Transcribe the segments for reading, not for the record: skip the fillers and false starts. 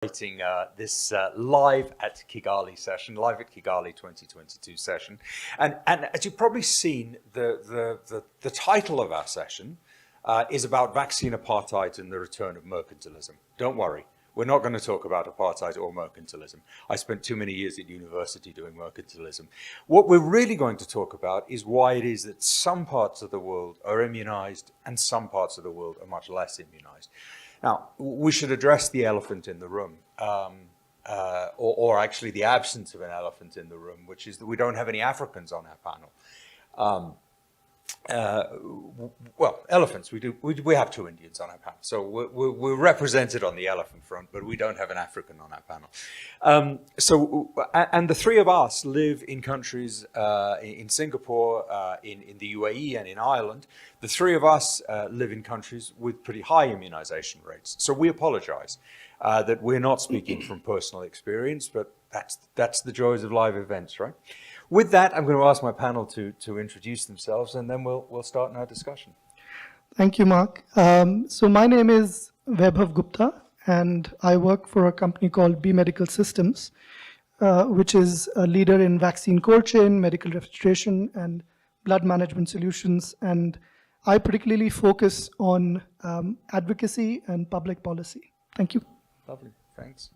This live at Kigali session, live at Kigali 2022 session. And as you've probably seen, the title of our session is about vaccine apartheid and the return of mercantilism. Don't worry, we're not going to talk about apartheid or mercantilism. I spent too many years at university doing mercantilism. What we're really going to talk about is why it is that some parts of the world are immunized and some parts of the world are much less immunized. Now, we should address the elephant in the room, or actually the absence of an elephant in the room, which is that we don't have any Africans on our panel. Well, elephants, we have two Indians on our panel, so we're represented on the elephant front, but we don't have an African on our panel. And the three of us live in countries, in Singapore, in the UAE and in Ireland. The three of us live in countries with pretty high immunization rates. So we apologize that we're not speaking from personal experience, but that's the joys of live events, right? With that, I'm going to ask my panel to introduce themselves, and then we'll start our discussion. Thank you, Mark. So my name is Vaibhav Gupta, and I work for a company called B Medical Systems, which is a leader in vaccine cold chain, medical registration, and blood management solutions. And I particularly focus on advocacy and public policy. Thank you. Lovely, thanks.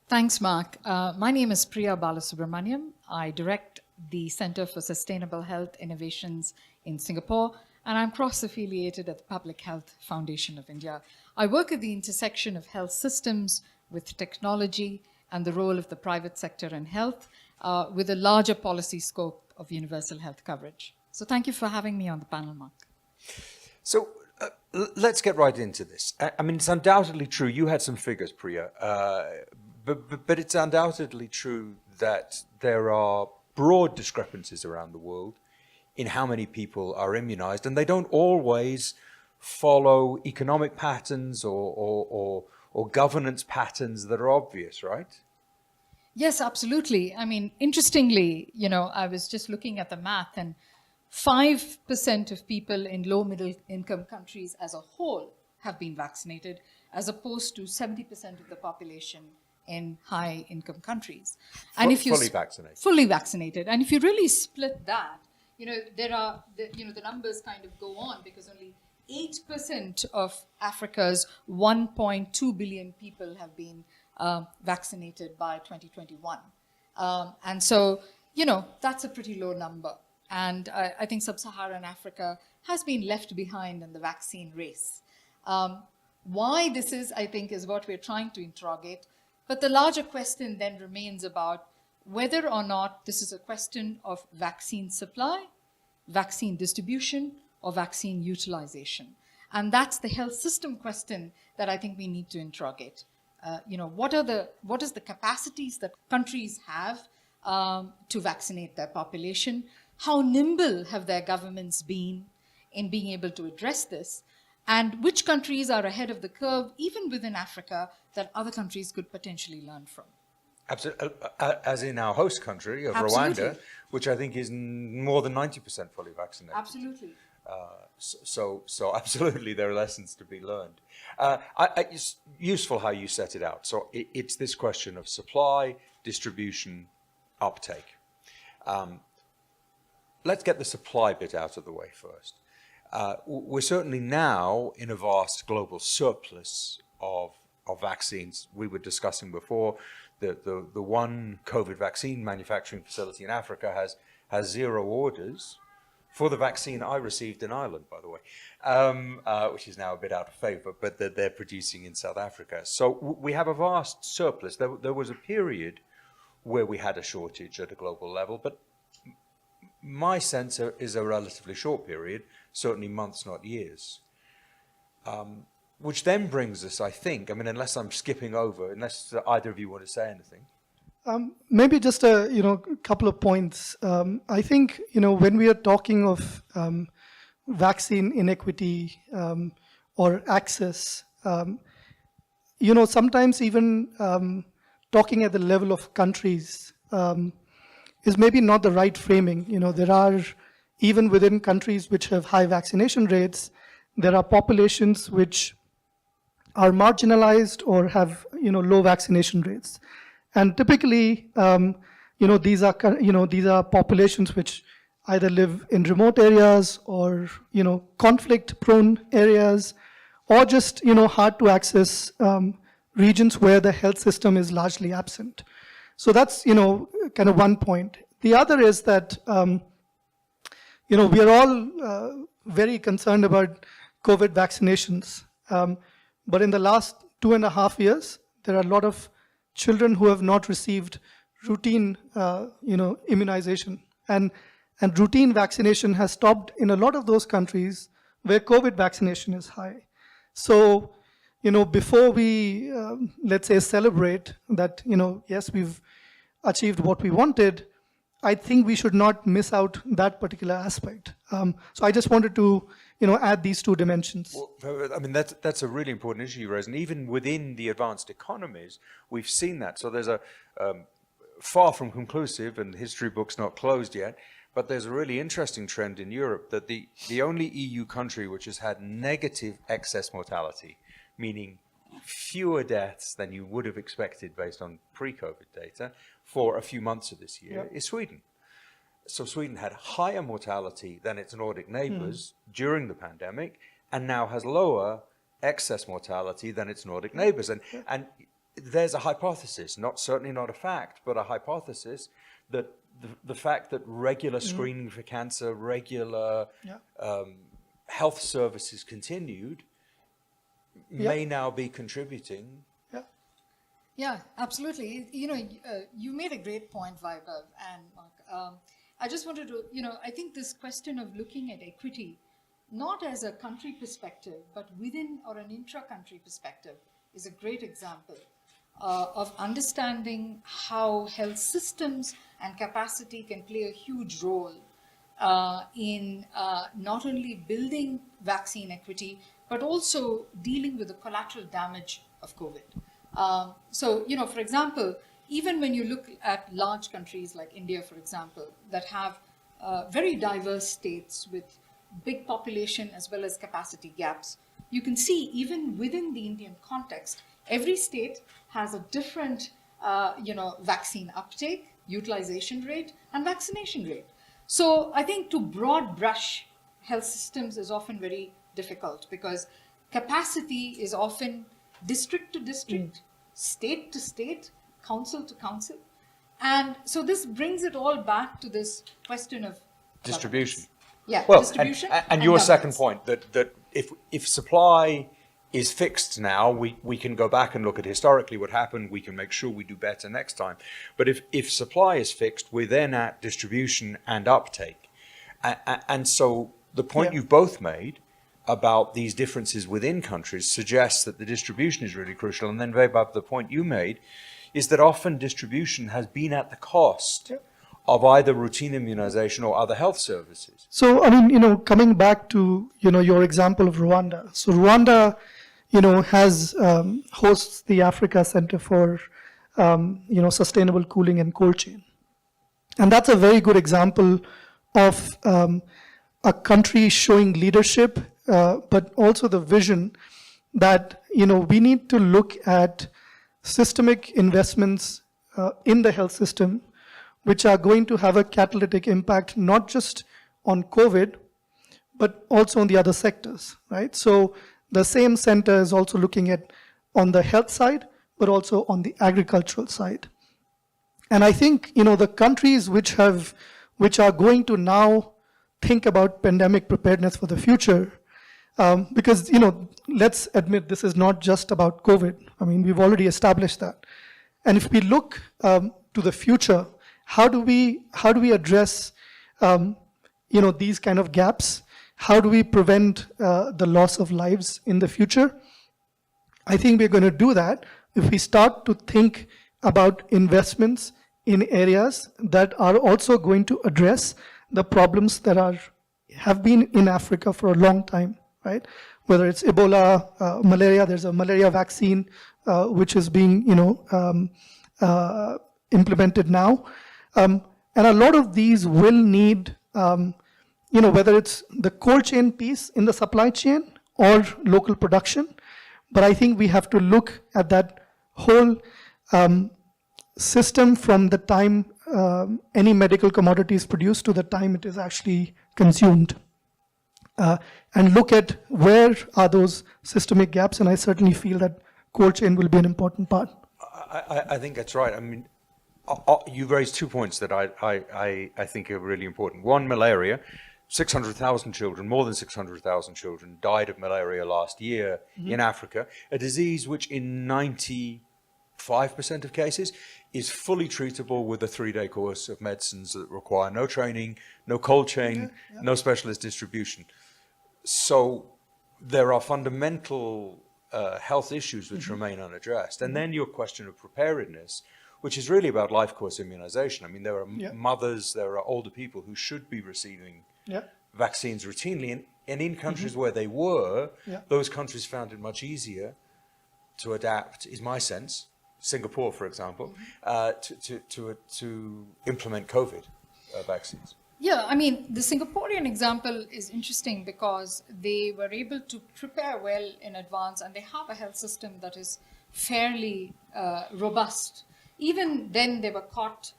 Thanks, Mark. My name is Priya Balasubramaniam. I direct the Center for Sustainable Health Innovations in Singapore, and I'm cross-affiliated at the Public Health Foundation of India. I work at the intersection of health systems with technology and the role of the private sector in health, with a larger policy scope of universal health coverage. So thank you for having me on the panel, Mark. So let's get right into this. I mean, it's undoubtedly true. You had some figures, Priya. But it's undoubtedly true that there are broad discrepancies around the world in how many people are immunized, and they don't always follow economic patterns or governance patterns that are obvious, right? Yes, absolutely. I mean, interestingly, I was just looking at the math, and 5% of people in low middle income countries as a whole have been vaccinated, as opposed to 70% of the population in high income countries. And if you fully vaccinated. Fully vaccinated. And if you really split that, there are the numbers kind of go on, because only 8% of Africa's 1.2 billion people have been vaccinated by 2021. And so, that's a pretty low number. And I think sub-Saharan Africa has been left behind in the vaccine race. Why this is, I think, is what we're trying to interrogate. But the larger question then remains about whether or not this is a question of vaccine supply, vaccine distribution, or vaccine utilization. And that's the health system question that I think we need to interrogate. What is the capacities that countries have to vaccinate their population? How nimble have their governments been in being able to address this? And which countries are ahead of the curve, even within Africa, that other countries could potentially learn from? Absolutely. As in our host country of Rwanda, which I think is more than 90% fully vaccinated. Absolutely. So absolutely there are lessons to be learned. It's useful how you set it out. So it's this question of supply, distribution, uptake. Let's get the supply bit out of the way first. We're certainly now in a vast global surplus of vaccines. We were discussing before the one COVID vaccine manufacturing facility in Africa has 0 orders for the vaccine I received in Ireland, by the way, which is now a bit out of favor, but they're producing in South Africa. So we have a vast surplus. There was a period where we had a shortage at a global level, but my sense is a relatively short period, certainly months, not years. Which then brings us, I think, unless I'm skipping over, unless either of you want to say anything. Maybe just a couple of points. I think when we are talking of vaccine inequity or access, sometimes even talking at the level of countries is maybe not the right framing. There are, even within countries which have high vaccination rates, there are populations which are marginalized or have, low vaccination rates. And typically, these are populations which either live in remote areas or, conflict-prone areas, or just, hard to access regions where the health system is largely absent. So that's, kind of one point. The other is that, we are all very concerned about COVID vaccinations. But in the last 2.5 years, there are a lot of children who have not received routine, immunization. And routine vaccination has stopped in a lot of those countries where COVID vaccination is high. So, before we, let's say, celebrate that, yes, we've achieved what we wanted, I think we should not miss out that particular aspect. So I just wanted to, add these two dimensions. Well, I mean, that's a really important issue you raise, and even within the advanced economies, we've seen that. So there's a far from conclusive, and history book's not closed yet, but there's a really interesting trend in Europe that the only EU country which has had negative excess mortality, meaning fewer deaths than you would have expected based on pre-COVID data for a few months of this year, is Sweden. So Sweden had higher mortality than its Nordic neighbors during the pandemic, and now has lower excess mortality than its Nordic neighbors. And there's a hypothesis, certainly not a fact, but a hypothesis that the fact that regular screening for cancer, regular health services continued, may now be contributing. Yeah, absolutely. You made a great point, Vaibhav and Mark. I just wanted to, I think this question of looking at equity, not as a country perspective, but within or an intra-country perspective, is a great example of understanding how health systems and capacity can play a huge role in not only building vaccine equity, but also dealing with the collateral damage of COVID. So, for example, even when you look at large countries like India, for example, that have very diverse states with big population as well as capacity gaps, you can see even within the Indian context, every state has a different, vaccine uptake, utilization rate, and vaccination rate. So I think to broad brush health systems is often very difficult because capacity is often district to district, state to state, council to council. And so this brings it all back to this question of distribution. Yeah, well, distribution. And your second point, that if supply is fixed now, we can go back and look at historically what happened, we can make sure we do better next time. But if supply is fixed, we're then at distribution and uptake. And so the point you've both made about these differences within countries suggests that the distribution is really crucial. And then, Vaibhav, the point you made is that often distribution has been at the cost of either routine immunization or other health services. So, I mean, coming back to, your example of Rwanda. So Rwanda, has hosts the Africa Center for, Sustainable Cooling and Cold Chain. And that's a very good example of a country showing leadership, but also the vision that, we need to look at systemic investments in the health system, which are going to have a catalytic impact, not just on COVID, but also on the other sectors, right? So the same center is also looking at on the health side, but also on the agricultural side. And I think, the countries which are going to now think about pandemic preparedness for the future, because, let's admit this is not just about COVID. I mean, we've already established that. And if we look to the future, how do we address, these kind of gaps? How do we prevent the loss of lives in the future? I think we're going to do that if we start to think about investments in areas that are also going to address the problems that have been in Africa for a long time, right? Whether it's Ebola, malaria, there's a malaria vaccine which is being, implemented now. And a lot of these will need, whether it's the cold chain piece in the supply chain or local production, But I think we have to look at that whole system from the time any medical commodity is produced to the time it is actually consumed. And look at where are those systemic gaps, and I certainly feel that cold chain will be an important part. I think that's right. I mean, you've raised 2 points that I think are really important. One, malaria. 600,000 children, more than 600,000 children died of malaria last year in Africa, a disease which in 95% of cases is fully treatable with a 3-day course of medicines that require no training, no cold chain, no specialist distribution. So there are fundamental health issues which remain unaddressed. And then your question of preparedness, which is really about life course immunization. I mean, there are mothers, there are older people who should be receiving vaccines routinely. And in countries where they were, those countries found it much easier to adapt, is my sense, Singapore, for example, to implement COVID vaccines. Yeah, I mean, the Singaporean example is interesting because they were able to prepare well in advance, and they have a health system that is fairly robust. Even then, they were caught,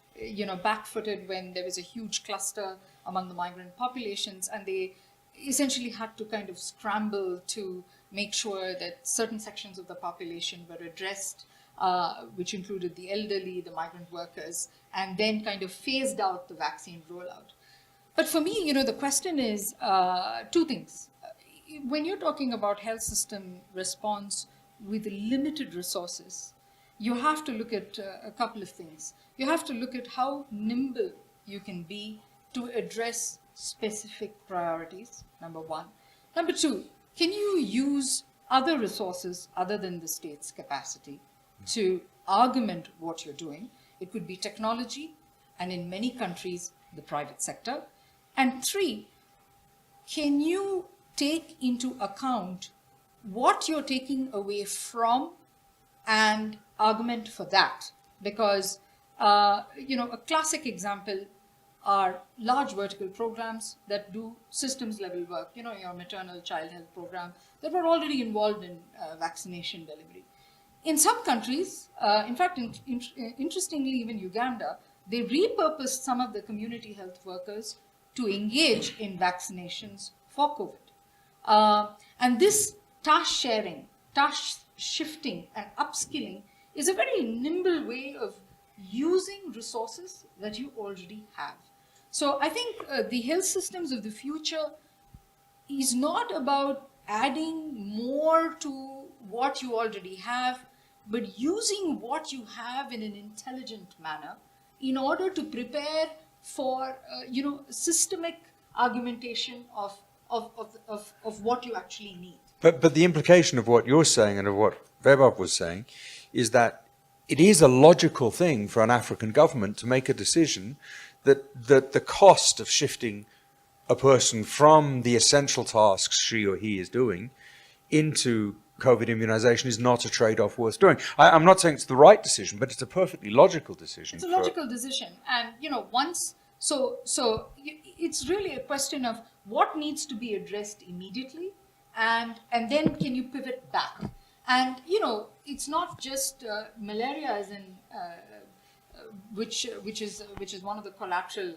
back-footed when there was a huge cluster among the migrant populations, and they essentially had to kind of scramble to make sure that certain sections of the population were addressed, which included the elderly, the migrant workers, and then kind of phased out the vaccine rollout. But for me, the question is 2 things. When you're talking about health system response with limited resources, you have to look at a couple of things. You have to look at how nimble you can be to address specific priorities, number 1. Number 2, can you use other resources other than the state's capacity to augment what you're doing? It could be technology, and in many countries, the private sector. And 3, can you take into account what you're taking away from and augment for that? Because, a classic example are large vertical programs that do systems level work, your maternal child health program that were already involved in vaccination delivery. In some countries, in fact, interestingly, even Uganda, they repurposed some of the community health workers to engage in vaccinations for COVID. And this task sharing, task shifting and upskilling is a very nimble way of using resources that you already have. So I think the health systems of the future is not about adding more to what you already have, but using what you have in an intelligent manner in order to prepare for systemic argumentation of what you actually need. But the implication of what you're saying and of what Vaibhav was saying is that it is a logical thing for an African government to make a decision that the cost of shifting a person from the essential tasks she or he is doing into COVID immunization is not a trade-off worth doing. I'm not saying it's the right decision, but it's a perfectly logical decision. It's a logical decision. And, so it's really a question of what needs to be addressed immediately, and then can you pivot back? And, it's not just malaria as in, which is one of the collateral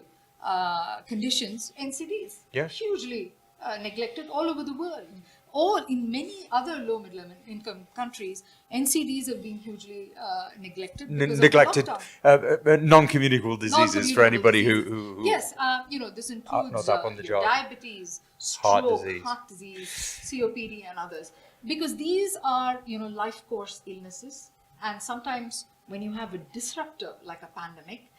conditions. NCDs, hugely neglected all over the world. Or in many other low middle income countries, NCDs have been hugely neglected. Neglected non-communicable diseases for anybody who yes, this includes diabetes, stroke, heart disease, COPD, and others. Because these are life course illnesses, and sometimes when you have a disruptor like a pandemic,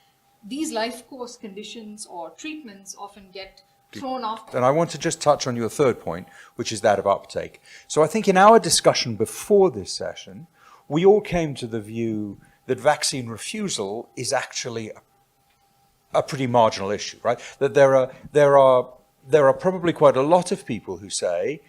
these life course conditions or treatments often get thrown off. And I want to just touch on your third point, which is that of uptake. So I think in our discussion before this session, we all came to the view that vaccine refusal is actually a pretty marginal issue, right? That there are probably quite a lot of people who say,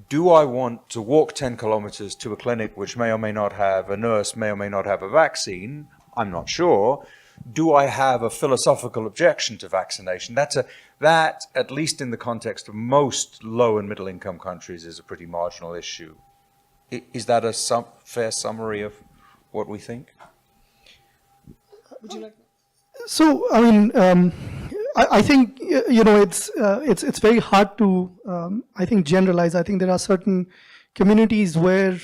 do I want to walk 10 kilometers to a clinic which may or may not have a nurse, may or may not have a vaccine? I'm not sure. Do I have a philosophical objection to vaccination? That, at least in the context of most low and middle income countries, is a pretty marginal issue. Is that a fair summary of what we think? Would you like? So, I mean, I think, it's very hard to, I think, generalize. I think there are certain communities where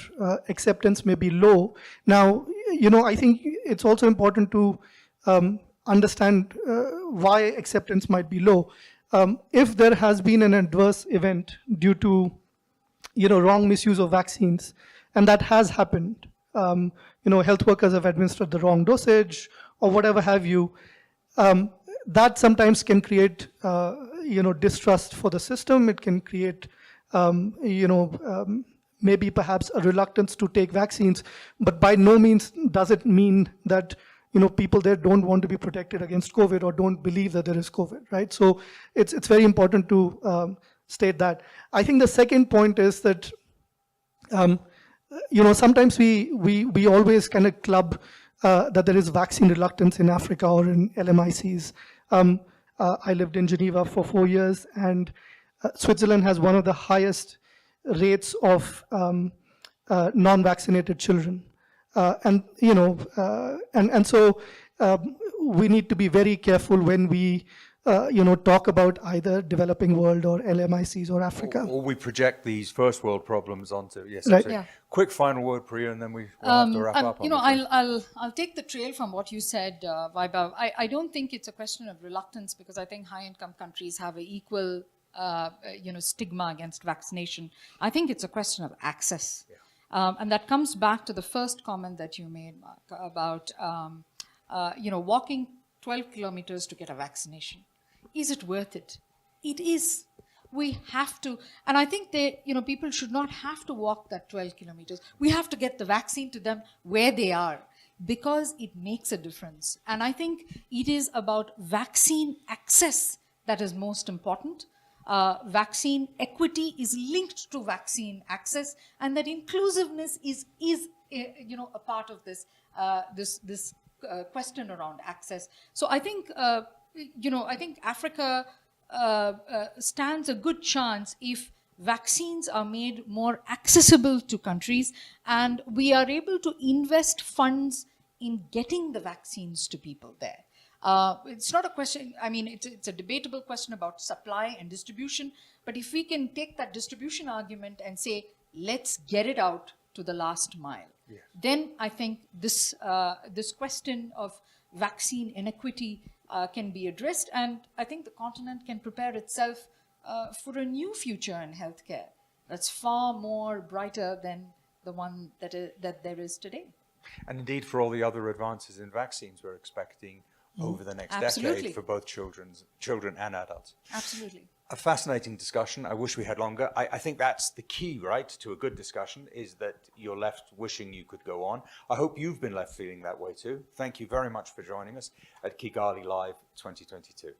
acceptance may be low. Now, I think it's also important to understand why acceptance might be low. If there has been an adverse event due to, wrong misuse of vaccines, and that has happened, health workers have administered the wrong dosage or whatever have you, that sometimes can create, distrust for the system. It can create, maybe perhaps a reluctance to take vaccines, but by no means does it mean that, people there don't want to be protected against COVID or don't believe that there is COVID, right? So it's very important to state that. I think the second point is that, sometimes we always kind of club that there is vaccine reluctance in Africa or in LMICs. I lived in Geneva for 4 years, and Switzerland has one of the highest rates of non-vaccinated children. And so we need to be very careful when we talk about either developing world or LMICs or Africa. Or we project these first world problems onto, yes. Right. Yeah. Quick final word, Priya, and then we'll have to wrap up. I'll take the trail from what you said, Vaibhav. I don't think it's a question of reluctance, because I think high-income countries have an equal, stigma against vaccination. I think it's a question of access. Yeah. And that comes back to the first comment that you made, Mark, about, walking 12 kilometers to get a vaccination. Is it worth it? It is. We have to, and I think people should not have to walk that 12 kilometers. We have to get the vaccine to them where they are, because it makes a difference. And I think it is about vaccine access that is most important. Vaccine equity is linked to vaccine access, and that inclusiveness is a part of this this question around access. So I think I think Africa stands a good chance if vaccines are made more accessible to countries, and we are able to invest funds in getting the vaccines to people there. It's not a question, I mean, it's a debatable question about supply and distribution, but if we can take that distribution argument and say, let's get it out to the last mile, yes, then I think this question of vaccine inequity can be addressed, and I think the continent can prepare itself for a new future in healthcare that's far more brighter than the one that there is today. And indeed, for all the other advances in vaccines we're expecting over the next decade for both children and adults. Absolutely. A fascinating discussion. I wish we had longer. I think that's the key, right, to a good discussion, is that you're left wishing you could go on. I hope you've been left feeling that way too. Thank you very much for joining us at Kigali Live 2022.